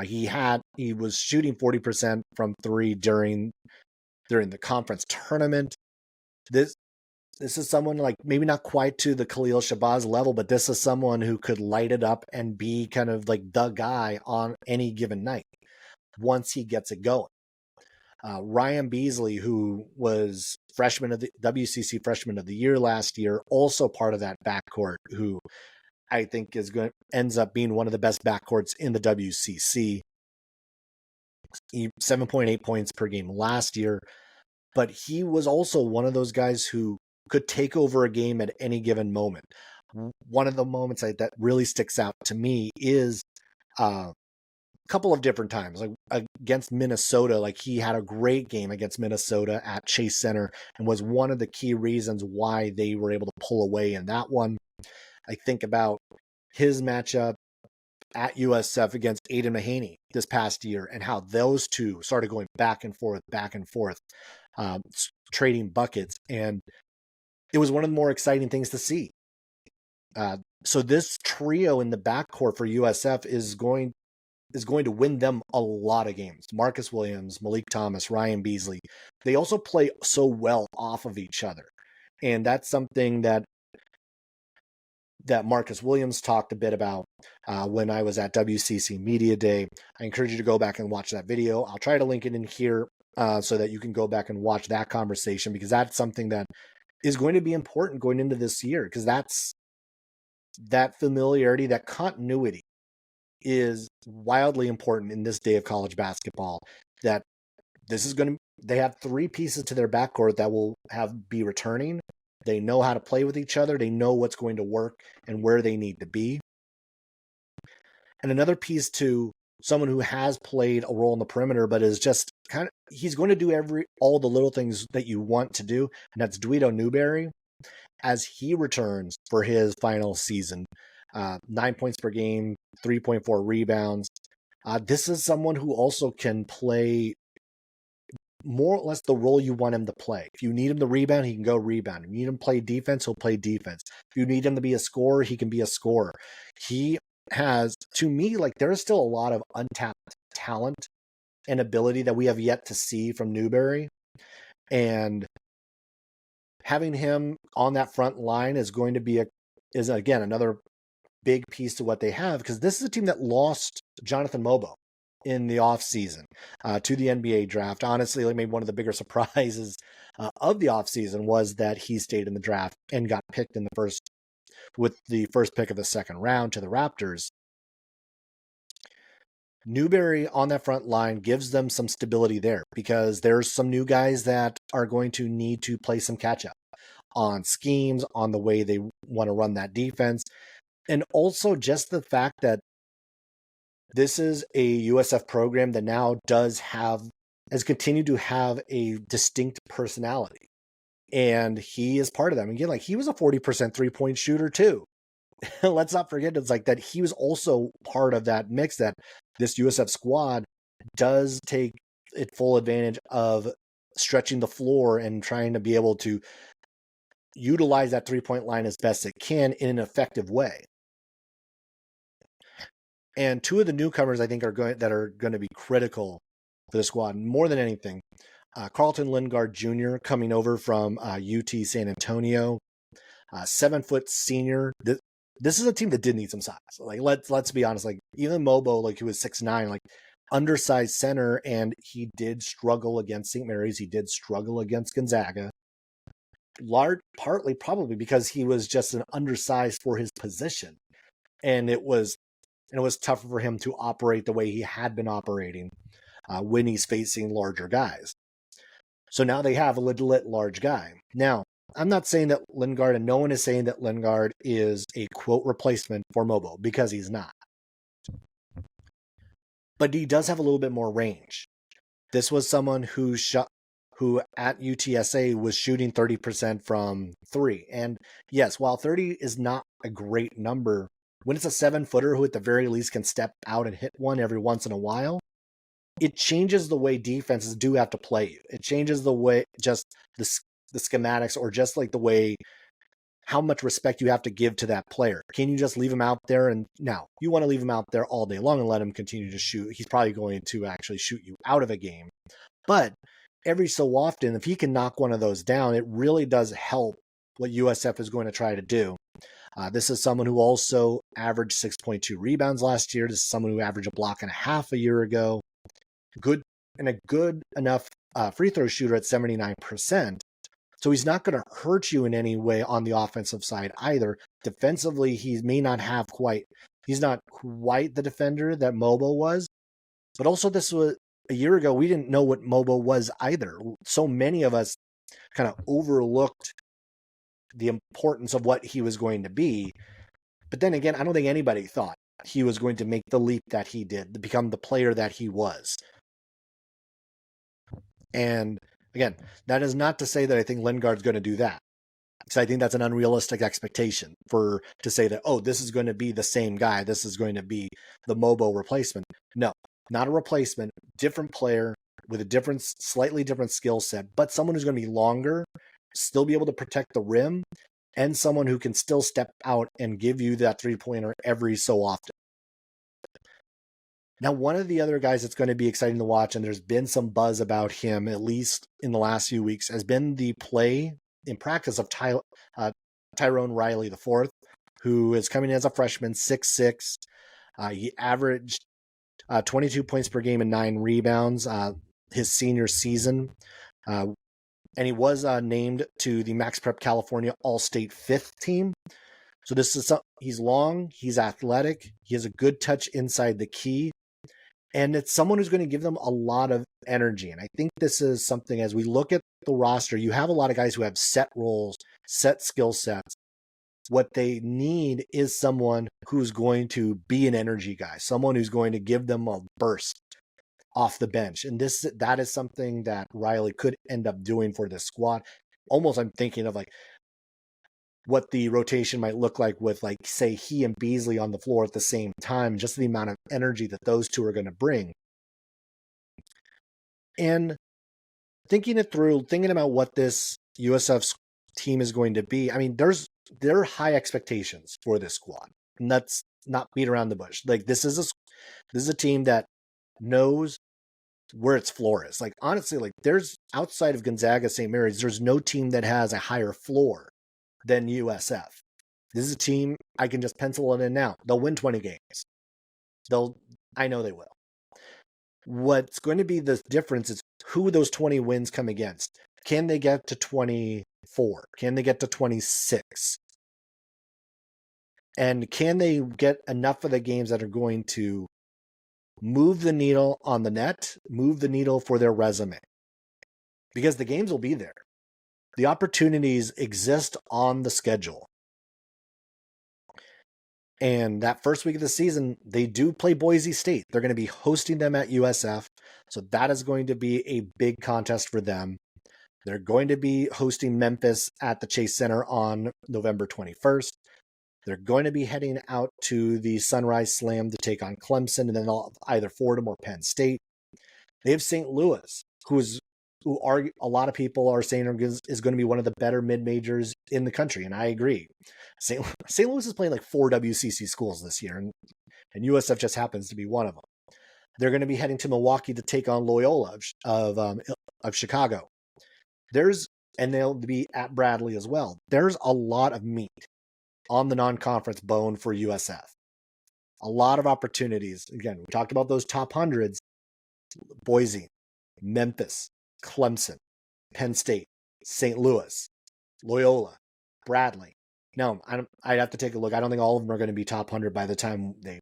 He was shooting 40% from 3 during the conference tournament. This is someone like maybe not quite to the Khalil Shabazz level, but this is someone who could light it up and be kind of like the guy on any given night once he gets it going. Ryan Beasley, who was WCC Freshman of the Year last year, also part of that backcourt, who I think ends up being one of the best backcourts in the WCC. 7.8 points per game last year, but he was also one of those guys who could take over a game at any given moment. One of the moments that really sticks out to me is couple of different times, like against Minnesota. Like he had a great game against Minnesota at Chase Center and was one of the key reasons why they were able to pull away in that one. I think about his matchup at USF against Aiden Mahaney this past year and how those two started going back and forth, trading buckets. And it was one of the more exciting things to see. So this trio in the backcourt for USF is going to win them a lot of games. Marcus Williams, Malik Thomas, Ryan Beasley. They also play so well off of each other. And that's something that Marcus Williams talked a bit about when I was at WCC Media Day. I encourage you to go back and watch that video. I'll try to link it in here so that you can go back and watch that conversation, because that's something that is going to be important going into this year, because that familiarity, that continuity is wildly important in this day of college basketball. That they have 3 pieces to their backcourt that will be returning. They know how to play with each other. They know what's going to work and where they need to be. And another piece to someone who has played a role in the perimeter, but is just he's going to do all the little things that you want to do. And that's Dweedo Newberry as he returns for his final season. 9 points per game, 3.4 rebounds. This is someone who also can play more or less the role you want him to play. If you need him to rebound, he can go rebound. If you need him to play defense, he'll play defense. If you need him to be a scorer, he can be a scorer. He has, to me, like there is still a lot of untapped talent and ability that we have yet to see from Newberry. And having him on that front line is going to be again another big piece to what they have, because this is a team that lost Jonathan Mobo in the offseason to the NBA draft. Honestly, like maybe one of the bigger surprises of the offseason was that he stayed in the draft and got picked with the first pick of the second round to the Raptors. Newberry on that front line gives them some stability there, because there's some new guys that are going to need to play some catch up on schemes, on the way they want to run that defense. And also just the fact that this is a USF program that now has continued to have a distinct personality. And he is part of that. Again, like he was a 40% 3-point shooter too. Let's not forget, it's like that he was also part of that mix, that this USF squad does take it full advantage of stretching the floor and trying to be able to utilize that 3-point line as best it can in an effective way. And two of the newcomers I think are going to be critical for the squad more than anything. Carlton Lingard Jr. coming over from UT San Antonio, 7-foot senior. This is a team that did need some size. Like let's be honest. Like even Mobo, like who was 6'9", like undersized center, and he did struggle against St. Mary's. He did struggle against Gonzaga. Partly probably because he was just an undersized for his position, and it was tougher for him to operate the way he had been operating when he's facing larger guys. So now they have a legit large guy. Now, I'm not saying that Lingard, and no one is saying that Lingard is a quote replacement for Mobo, because he's not. But he does have a little bit more range. This was someone who at UTSA was shooting 30% from 3. And yes, while 30 is not a great number, when it's a 7-footer who at the very least can step out and hit one every once in a while, it changes the way defenses do have to play you. It changes the way, just the schematics, or just like the way, how much respect you have to give to that player. Can you just leave him out there? And now you want to leave him out there all day long and let him continue to shoot. He's probably going to actually shoot you out of a game. But every so often, if he can knock one of those down, it really does help what USF is going to try to do. This is someone who also averaged 6.2 rebounds last year. This is someone who averaged a block and a half a year ago. Good enough free throw shooter at 79%. So he's not going to hurt you in any way on the offensive side either. Defensively, he's not quite the defender that Mobo was. But also, this was a year ago, we didn't know what Mobo was either. So many of us kind of overlooked the importance of what he was going to be. But then again, I don't think anybody thought he was going to make the leap that he did, to become the player that he was. And again, that is not to say that I think Lingard's going to do that. So I think that's an unrealistic expectation to say that, oh, this is going to be the same guy. This is going to be the Mobo replacement. No, not a replacement. Different player with a slightly different skill set, but someone who's going to be longer, still be able to protect the rim, and someone who can still step out and give you that 3-pointer every so often. Now, one of the other guys that's going to be exciting to watch, and there's been some buzz about him, at least in the last few weeks, has been the play in practice of Tyrone Riley IV, who is coming in as a freshman, 6'6". He averaged 22 points per game and 9 rebounds his senior season. And he was named to the Max Prep California All-State 5th team. So he's long, he's athletic, he has a good touch inside the key. And it's someone who's going to give them a lot of energy. And I think this is something, as we look at the roster, you have a lot of guys who have set roles, set skill sets. What they need is someone who's going to be an energy guy, someone who's going to give them a burst off the bench. And that is something that Riley could end up doing for this squad. Almost, I'm thinking of like what the rotation might look like with, like, say, he and Beasley on the floor at the same time, just the amount of energy that those two are going to bring. And thinking about what this USF team is going to be, I mean, there are high expectations for this squad. And let's not beat around the bush. Like, this is a team that knows where its floor is. Like, honestly, like, there's, outside of Gonzaga, St. Mary's, there's no team that has a higher floor than USF. This is a team I can just pencil it in now. They'll win 20 games. I know they will. What's going to be the difference is who those 20 wins come against. Can they get to 24? Can they get to 26? And can they get enough of the games that are going to move the needle on the net, move the needle for their resume? Because the games will be there. The opportunities exist on the schedule. And that first week of the season, they do play Boise State. They're going to be hosting them at USF. So that is going to be a big contest for them. They're going to be hosting Memphis at the Chase Center on November 21st. They're going to be heading out to the Sunrise Slam to take on Clemson, and then either Fordham or Penn State. They have St. Louis, who are a lot of people are saying is going to be one of the better mid majors in the country, and I agree. St. Louis is playing like 4 WCC schools this year, and USF just happens to be one of them. They're going to be heading to Milwaukee to take on Loyola of Chicago. And they'll be at Bradley as well. There's a lot of meat on the non-conference bone for USF. A lot of opportunities. Again, we talked about those top hundreds. Boise, Memphis, Clemson, Penn State, St. Louis, Loyola, Bradley. Now, I'd have to take a look. I don't think all of them are going to be top 100 by the time they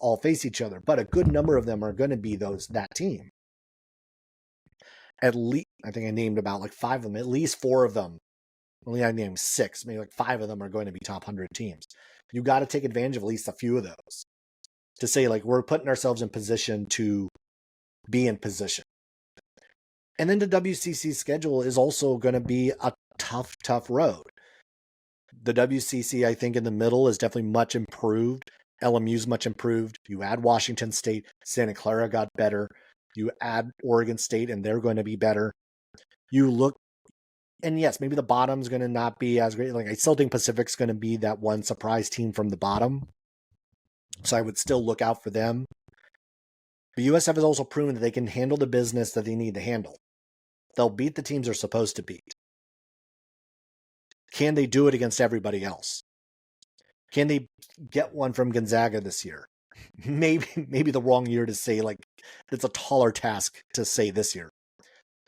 all face each other, but a good number of them are going to be that team. At least, I think I named about like 5 of them. At least 4 of them. Only I named 6. Maybe like 5 of them are going to be top 100 teams. You got to take advantage of at least a few of those to say like we're putting ourselves in position to be in position. And then the WCC schedule is also going to be a tough road. The WCC, I think, in the middle is definitely much improved. LMU's much improved. You add Washington State, Santa Clara got better. You add Oregon State, and they're going to be better. You look, and yes, maybe the bottom's going to not be as great. Like I still think Pacific's going to be that one surprise team from the bottom. So I would still look out for them. But USF has also proven that they can handle the business that they need to handle. They'll beat the teams they're supposed to beat. Can they do it against everybody else? Can they get one from Gonzaga this year? Maybe the wrong year to say, like, it's a taller task to say this year.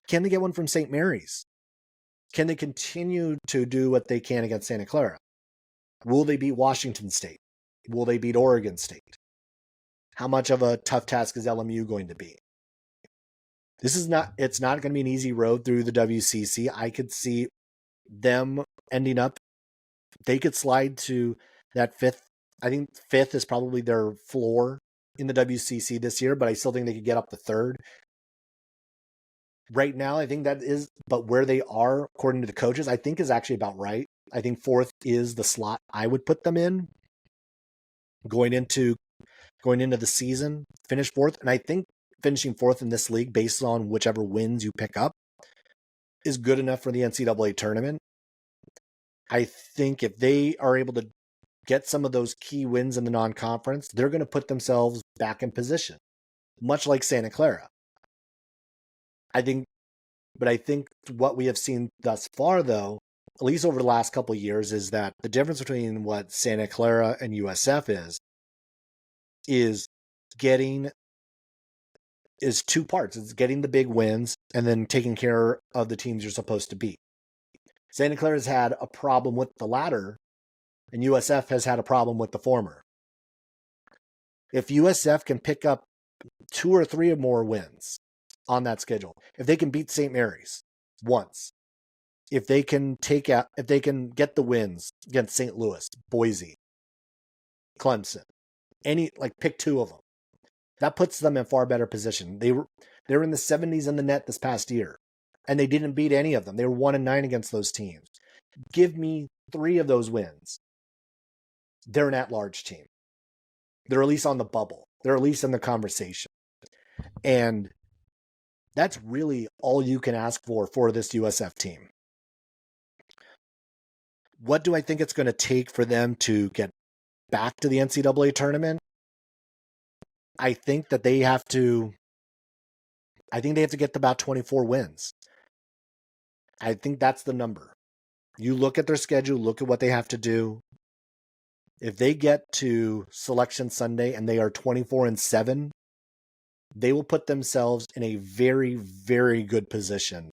Can they get one from St. Mary's? Can they continue to do what they can against Santa Clara? Will they beat Washington State? Will they beat Oregon State? How much of a tough task is LMU going to be? It's not going to be an easy road through the WCC. I could see them ending up, they could slide to that 5th. I think 5th is probably their floor in the WCC this year, but I still think they could get up to 3rd. Right now, I think that is, but where they are, according to the coaches, I think is actually about right. I think 4th is the slot I would put them in going into the season, finish 4th. And I think finishing 4th in this league based on whichever wins you pick up is good enough for the NCAA tournament. I think if they are able to get some of those key wins in the non-conference, they're going to put themselves back in position, much like Santa Clara. I think what we have seen thus far, though, at least over the last couple of years, is that the difference between what Santa Clara and USF is 2 parts. It's getting the big wins and then taking care of the teams you're supposed to beat. Santa Clara has had a problem with the latter, and USF has had a problem with the former. If USF can pick up 2 or 3 or more wins on that schedule, if they can beat St. Mary's once, if they can get the wins against St. Louis, Boise, Clemson, pick 2 of them, that puts them in far better position. They were in the 70s in the net this past year, and they didn't beat any of them. They were 1-9 against those teams. Give me 3 of those wins. They're an at-large team. They're at least on the bubble. They're at least in the conversation. And that's really all you can ask for this USF team. What do I think it's going to take for them to get back to the NCAA tournament? I think that they have to get to about 24 wins. I think that's the number. You look at their schedule, look at what they have to do. If they get to Selection Sunday and they are 24-7, they will put themselves in a very, very good position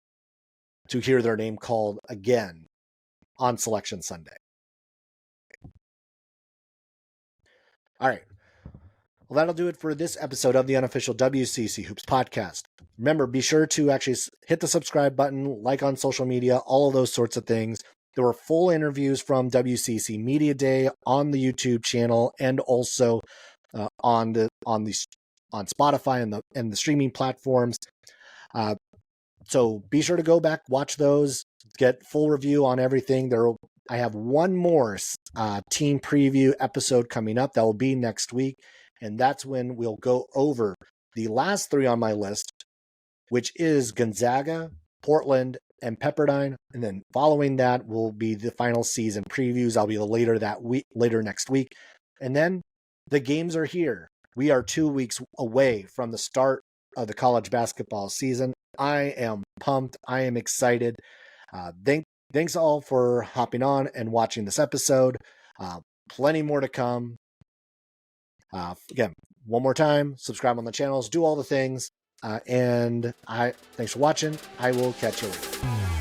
to hear their name called again on Selection Sunday. All right. Well, that'll do it for this episode of the unofficial WCC Hoops podcast. Remember, be sure to actually hit the subscribe button, like on social media, all of those sorts of things. There were full interviews from WCC Media Day on the YouTube channel and also on Spotify and the streaming platforms. So be sure to go back, watch those, get full review on everything. I have one more team preview episode coming up that will be next week, and that's when we'll go over the last 3 on my list, which is Gonzaga, Portland, and Pepperdine. And then following that will be the final season previews. I'll be later next week. And then the games are here. We are 2 weeks away from the start of the college basketball season. I am pumped. I am excited. Thanks all for hopping on and watching this episode. Plenty more to come. Again, one more time, subscribe on the channels, do all the things. Thanks for watching. I will catch you later.